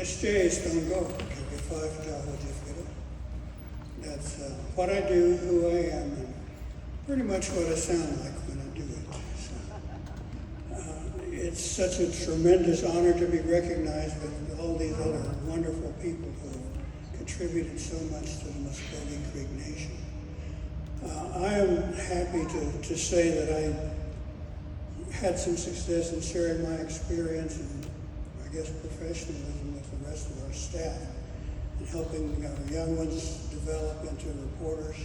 SJ Stone Go, Fife, That's what I do, who I am, and pretty much what I sound like when I do it. So, it's such a tremendous honor to be recognized with all these other wonderful people who have contributed so much to the Muscogee Creek Nation. I am happy to say that I had some success in sharing my experience and I guess professionalism with the rest of our staff and helping our young ones develop into reporters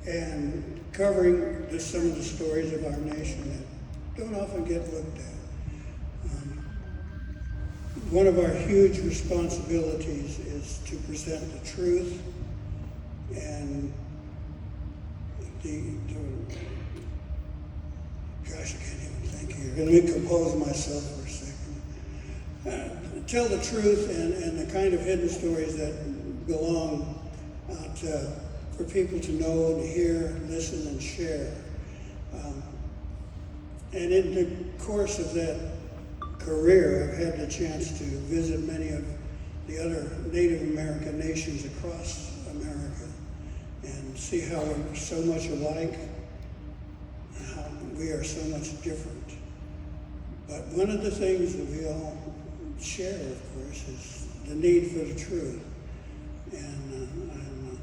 and covering some of the stories of our nation that don't often get looked at. One of our huge responsibilities is to present the truth and gosh, I can't even think here. Let me compose myself for a second. Tell the truth and the kind of hidden stories that belong out for people to know, to hear, listen, and share. And in the course of that career, I've had the chance to visit many of the other Native American nations across America and see how we're so much alike, how we are so much different. But one of the things that we all share, of course, is the need for the truth. And I'm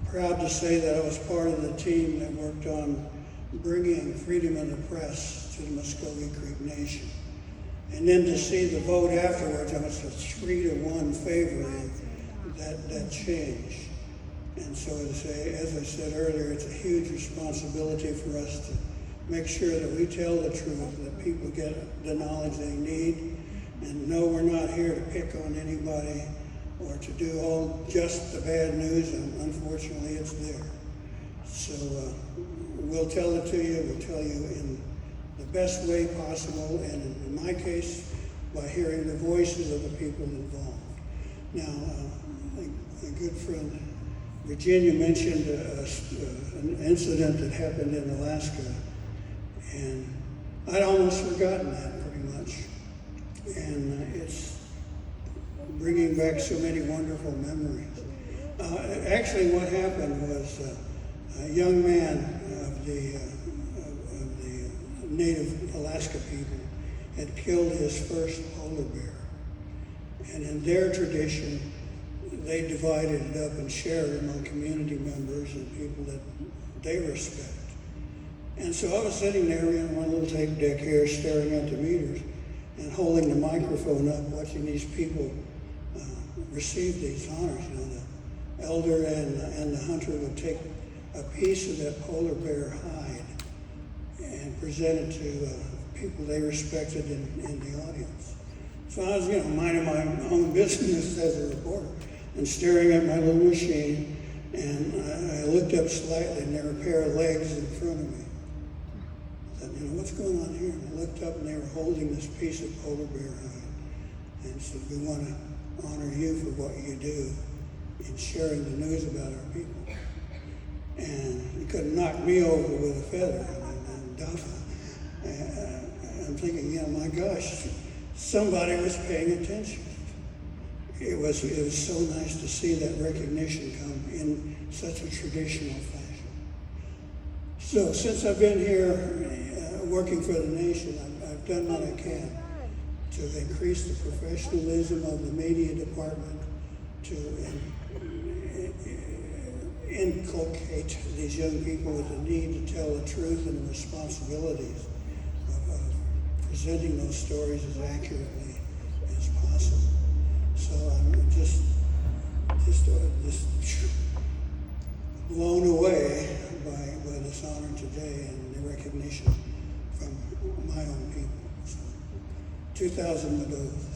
proud to say that I was part of the team that worked on bringing freedom of the press to the Muscogee Creek Nation. And then to see the vote afterwards, I was a 3-1 favor of that change. And so as I said earlier, it's a huge responsibility for us to make sure that we tell the truth, that people get the knowledge they need. And no, we're not here to pick on anybody or to do all just the bad news, and unfortunately it's there. So we'll tell it to you, we'll tell you in the best way possible, and in my case, by hearing the voices of the people involved. Now, a good friend, Virginia, mentioned an incident that happened in Alaska, and I'd almost forgotten that pretty much. And it's bringing back so many wonderful memories. Actually, what happened was a young man of the Native Alaska people had killed his first polar bear. And in their tradition, they divided it up and shared it among community members and people that they respect. And so I was sitting there in my little tape deck here staring at the meters and holding the microphone up, watching these people receive these honors. You know, the elder and the hunter would take a piece of that polar bear hide and present it to people they respected in the audience. So I was, minding my own business as a reporter and staring at my little machine, and I looked up slightly and there were a pair of legs in front of me. I thought, what's going on here? And I looked up and they were holding this piece of polar bear hide and said, we want to honor you for what you do in sharing the news about our people. And you couldn't knock me over with a feather. I'm thinking, my gosh, somebody was paying attention. It was so nice to see that recognition come in such a traditional fashion. So since I've been here working for the nation, I've done what I can to increase the professionalism of the media department, to inculcate these young people with the need to tell the truth and the responsibilities of presenting those stories as accurately as possible. So I'm just blown away by this honor today and the recognition from my own people. So, 2,000 Meadows.